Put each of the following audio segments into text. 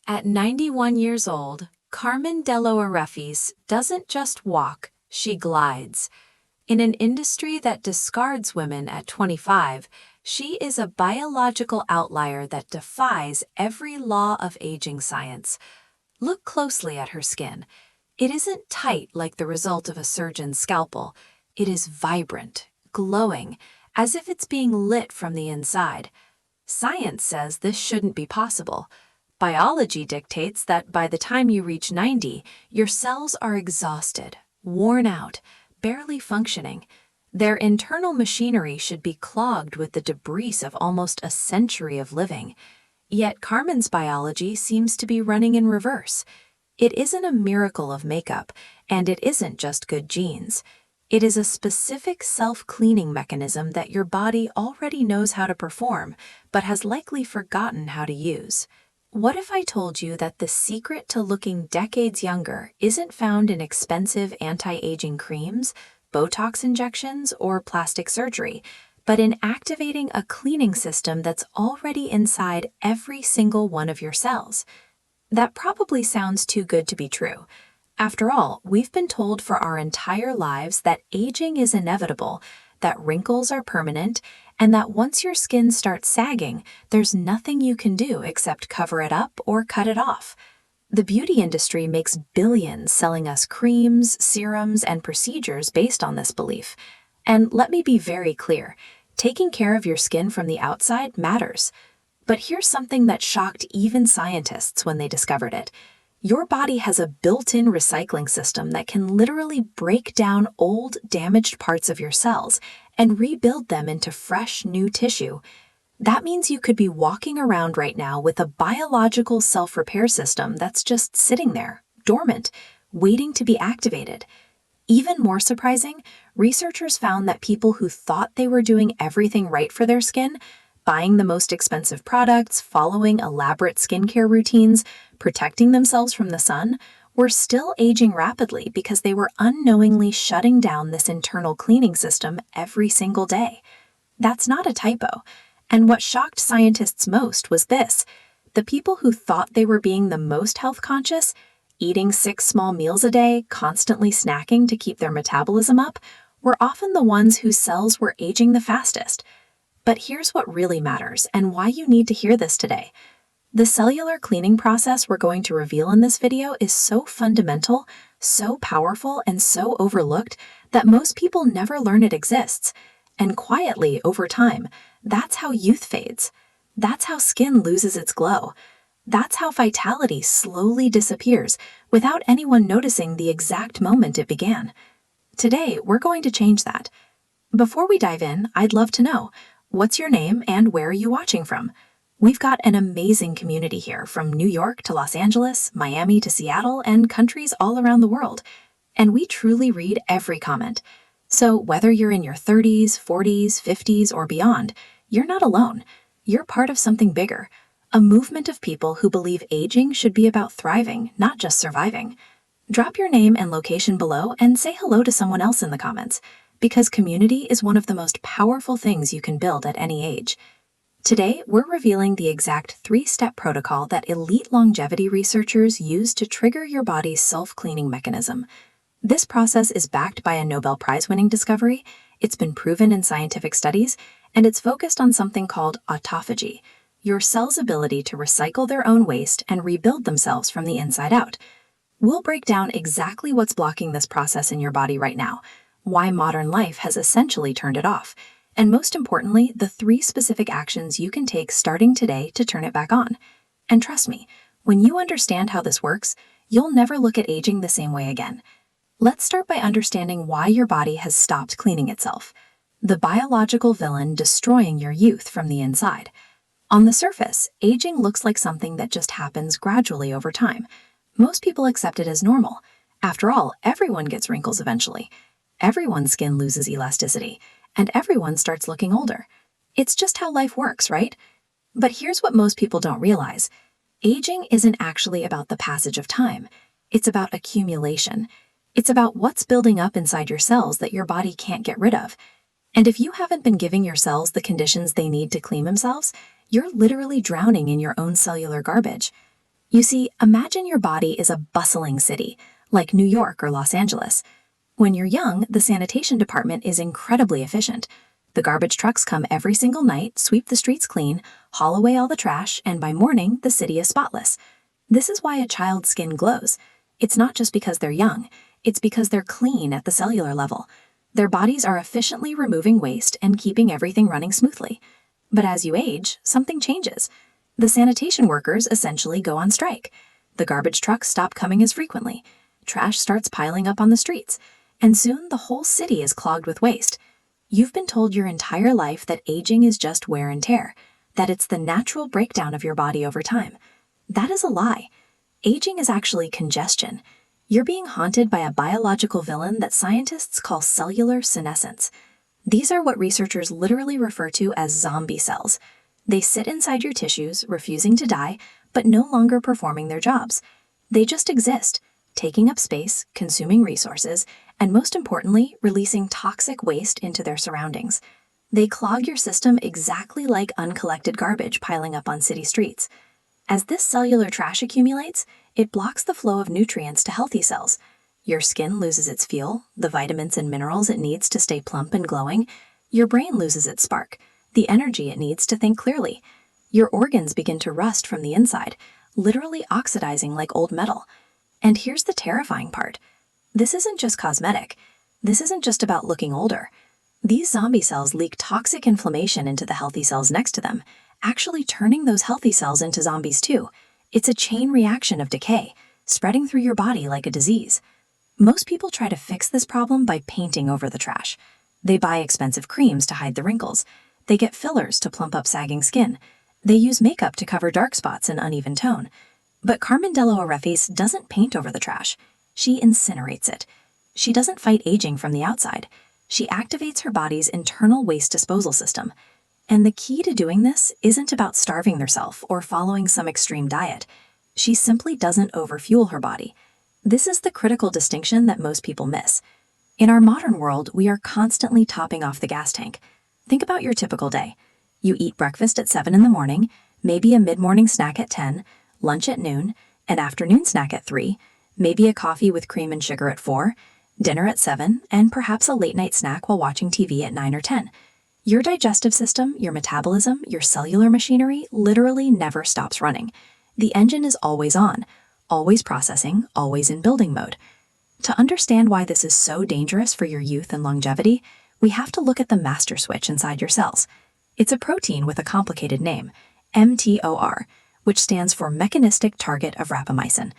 At 91 years old, Carmen Dell'Orefice doesn't just walk, she glides. In an industry that discards women at 25, she is a biological outlier that defies every law of aging science. Look closely at her skin. It isn't tight like the result of a surgeon's scalpel. It is vibrant, glowing, as if it's being lit from the inside. Science says this shouldn't be possible. Biology dictates that by the time you reach 90, your cells are exhausted, worn out, barely functioning. Their internal machinery should be clogged with the debris of almost a century of living. Yet Carmen's biology seems to be running in reverse. It isn't a miracle of makeup, and it isn't just good genes. It is a specific self-cleaning mechanism that your body already knows how to perform, but has likely forgotten how to use. What if I told you that the secret to looking decades younger isn't found in expensive anti-aging creams, Botox injections, or plastic surgery, but in activating a cleaning system that's already inside every single one of your cells? That probably sounds too good to be true. After all, we've been told for our entire lives that aging is inevitable, that wrinkles are permanent, and that once your skin starts sagging, there's nothing you can do except cover it up or cut it off. The beauty industry makes billions selling us creams, serums, and procedures based on this belief. And let me be very clear, taking care of your skin from the outside matters. But here's something that shocked even scientists when they discovered it. Your body has a built-in recycling system that can literally break down old, damaged parts of your cells and rebuild them into fresh, new tissue. That means you could be walking around right now with a biological self-repair system that's just sitting there, dormant, waiting to be activated. Even more surprising, researchers found that people who thought they were doing everything right for their skin, buying the most expensive products, following elaborate skincare routines, protecting themselves from the sun, were still aging rapidly because they were unknowingly shutting down this internal cleaning system every single day. That's not a typo. And what shocked scientists most was this. The people who thought they were being the most health conscious, eating 6 small meals a day, constantly snacking to keep their metabolism up, were often the ones whose cells were aging the fastest. But here's what really matters and why you need to hear this today. The cellular cleaning process we're going to reveal in this video is so fundamental, so powerful, and so overlooked that most people never learn it exists. And quietly, over time, that's how youth fades. That's how skin loses its glow. That's how vitality slowly disappears without anyone noticing the exact moment it began. Today, we're going to change that. Before we dive in, I'd love to know, what's your name and where are you watching from? We've got an amazing community here, from New York to Los Angeles, Miami to Seattle, and countries all around the world. And we truly read every comment. So whether you're in your 30s, 40s, 50s, or beyond, you're not alone. You're part of something bigger, a movement of people who believe aging should be about thriving, not just surviving. Drop your name and location below and say hello to someone else in the comments, because community is one of the most powerful things you can build at any age. Today, we're revealing the exact 3-step protocol that elite longevity researchers use to trigger your body's self-cleaning mechanism. This process is backed by a Nobel Prize-winning discovery, it's been proven in scientific studies, and it's focused on something called autophagy, your cell's ability to recycle their own waste and rebuild themselves from the inside out. We'll break down exactly what's blocking this process in your body right now, why modern life has essentially turned it off, and most importantly, the 3 specific actions you can take starting today to turn it back on. And trust me, when you understand how this works, you'll never look at aging the same way again. Let's start by understanding why your body has stopped cleaning itself. The biological villain destroying your youth from the inside. On the surface, aging looks like something that just happens gradually over time. Most people accept it as normal. After all, everyone gets wrinkles eventually. Everyone's skin loses elasticity, and everyone starts looking older. It's just how life works, right? But here's what most people don't realize. Aging isn't actually about the passage of time. It's about accumulation. It's about what's building up inside your cells that your body can't get rid of. And if you haven't been giving your cells the conditions they need to clean themselves, you're literally drowning in your own cellular garbage. You see, imagine your body is a bustling city, like New York or Los Angeles. When you're young, the sanitation department is incredibly efficient. The garbage trucks come every single night, sweep the streets clean, haul away all the trash, and by morning, the city is spotless. This is why a child's skin glows. It's not just because they're young, it's because they're clean at the cellular level. Their bodies are efficiently removing waste and keeping everything running smoothly. But as you age, something changes. The sanitation workers essentially go on strike. The garbage trucks stop coming as frequently. Trash starts piling up on the streets. And soon the whole city is clogged with waste. You've been told your entire life that aging is just wear and tear, that it's the natural breakdown of your body over time. That is a lie. Aging is actually congestion. You're being haunted by a biological villain that scientists call cellular senescence. These are what researchers literally refer to as zombie cells. They sit inside your tissues, refusing to die, but no longer performing their jobs. They just exist, taking up space, consuming resources, and most importantly, releasing toxic waste into their surroundings. They clog your system exactly like uncollected garbage piling up on city streets. As this cellular trash accumulates, it blocks the flow of nutrients to healthy cells. Your skin loses its fuel, the vitamins and minerals it needs to stay plump and glowing. Your brain loses its spark, the energy it needs to think clearly. Your organs begin to rust from the inside, literally oxidizing like old metal. And here's the terrifying part. This isn't just cosmetic. This isn't just about looking older. These zombie cells leak toxic inflammation into the healthy cells next to them, actually turning those healthy cells into zombies too. It's a chain reaction of decay, spreading through your body like a disease. Most people try to fix this problem by painting over the trash. They buy expensive creams to hide the wrinkles. They get fillers to plump up sagging skin. They use makeup to cover dark spots and uneven tone. But Carmen Dell'Orefice doesn't paint over the trash. She incinerates it. She doesn't fight aging from the outside. She activates her body's internal waste disposal system. And the key to doing this isn't about starving herself or following some extreme diet. She simply doesn't overfuel her body. This is the critical distinction that most people miss. In our modern world, we are constantly topping off the gas tank. Think about your typical day. You eat breakfast at 7 in the morning, maybe a mid-morning snack at 10, lunch at noon, an afternoon snack at 3, maybe a coffee with cream and sugar at 4, dinner at 7, and perhaps a late-night snack while watching TV at 9 or 10. Your digestive system, your metabolism, your cellular machinery literally never stops running. The engine is always on, always processing, always in building mode. To understand why this is so dangerous for your youth and longevity, we have to look at the master switch inside your cells. It's a protein with a complicated name, mTOR, which stands for Mechanistic Target of Rapamycin.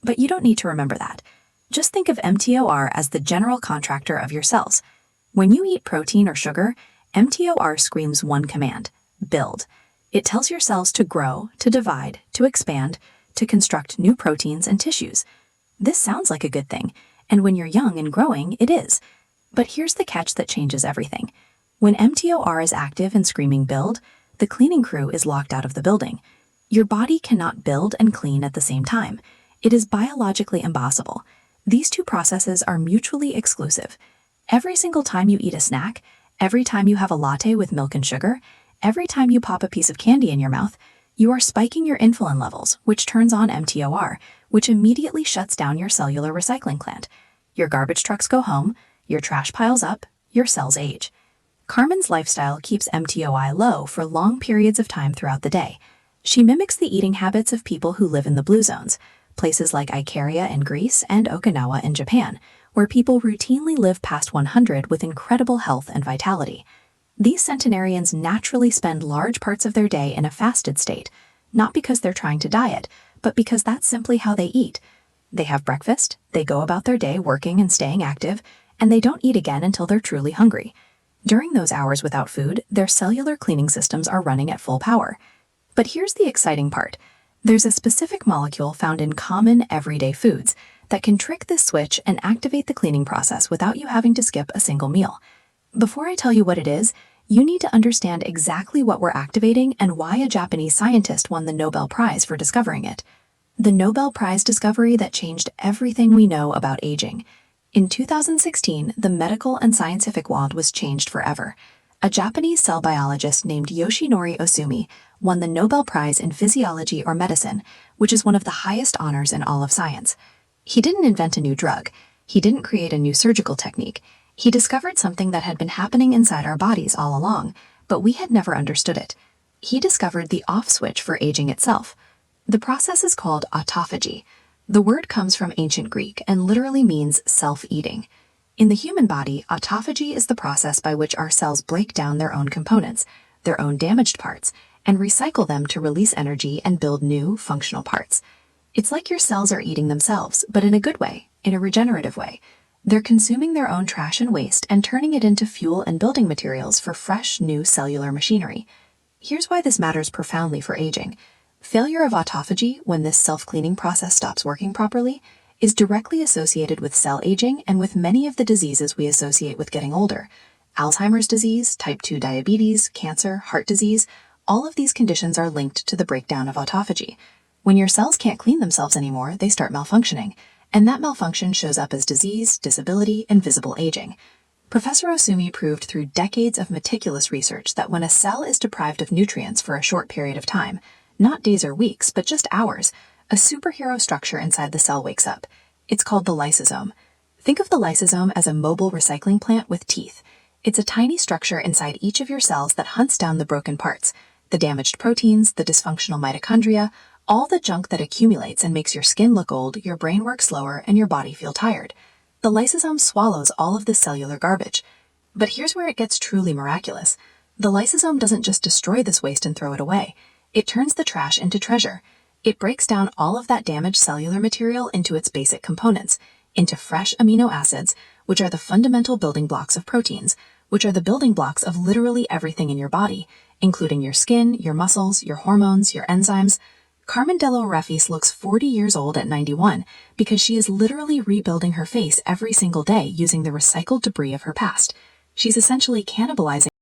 But you don't need to remember that. Just think of mTOR as the general contractor of your cells. When you eat protein or sugar, mTOR screams one command: build. It tells your cells to grow, to divide, to expand, to construct new proteins and tissues. This sounds like a good thing, and when you're young and growing, it is. But here's the catch that changes everything. When mTOR is active and screaming build, the cleaning crew is locked out of the building. Your body cannot build and clean at the same time. It is biologically impossible. These two processes are mutually exclusive. Every single time you eat a snack, every time you have a latte with milk and sugar, every time you pop a piece of candy in your mouth, you are spiking your insulin levels, which turns on mTOR, which immediately shuts down your cellular recycling plant. Your garbage trucks go home, your trash piles up, your cells age. Carmen's lifestyle keeps mTOI low for long periods of time throughout the day. She mimics the eating habits of people who live in the blue zones, places like Ikaria in Greece and Okinawa in Japan, where people routinely live past 100 with incredible health and vitality. These centenarians naturally spend large parts of their day in a fasted state, not because they're trying to diet, but because that's simply how they eat. They have breakfast, they go about their day working and staying active, and they don't eat again until they're truly hungry. During those hours without food, their cellular cleaning systems are running at full power. But here's the exciting part. There's a specific molecule found in common everyday foods that can trick this switch and activate the cleaning process without you having to skip a single meal. Before I tell you what it is, you need to understand exactly what we're activating and why a Japanese scientist won the Nobel Prize for discovering it. The Nobel Prize discovery that changed everything we know about aging. In 2016, the medical and scientific world was changed forever. A Japanese cell biologist named Yoshinori Ohsumi won the Nobel Prize in Physiology or Medicine, which is one of the highest honors in all of science. He didn't invent a new drug. He didn't create a new surgical technique. He discovered something that had been happening inside our bodies all along, but we had never understood it. He discovered the off switch for aging itself. The process is called autophagy. The word comes from ancient Greek and literally means self-eating. In the human body, autophagy is the process by which our cells break down their own components, their own damaged parts, and recycle them to release energy and build new, functional parts. It's like your cells are eating themselves, but in a good way, in a regenerative way. They're consuming their own trash and waste and turning it into fuel and building materials for fresh, new cellular machinery. Here's why this matters profoundly for aging. Failure of autophagy, when this self-cleaning process stops working properly, is directly associated with cell aging and with many of the diseases we associate with getting older. Alzheimer's disease, type 2 diabetes, cancer, heart disease, all of these conditions are linked to the breakdown of autophagy. When your cells can't clean themselves anymore, they start malfunctioning, and that malfunction shows up as disease, disability, and visible aging. Professor Ohsumi proved through decades of meticulous research that when a cell is deprived of nutrients for a short period of time, not days or weeks, but just hours, a superhero structure inside the cell wakes up. It's called the lysosome. Think of the lysosome as a mobile recycling plant with teeth. It's a tiny structure inside each of your cells that hunts down the broken parts, the damaged proteins, the dysfunctional mitochondria, all the junk that accumulates and makes your skin look old, your brain work slower, and your body feel tired. The lysosome swallows all of this cellular garbage. But here's where it gets truly miraculous. The lysosome doesn't just destroy this waste and throw it away. It turns the trash into treasure. It breaks down all of that damaged cellular material into its basic components, into fresh amino acids, which are the fundamental building blocks of proteins, which are the building blocks of literally everything in your body, including your skin, your muscles, your hormones, your enzymes. Carmen Dell'Orefice looks 40 years old at 91 because she is literally rebuilding her face every single day using the recycled debris of her past. She's essentially cannibalizing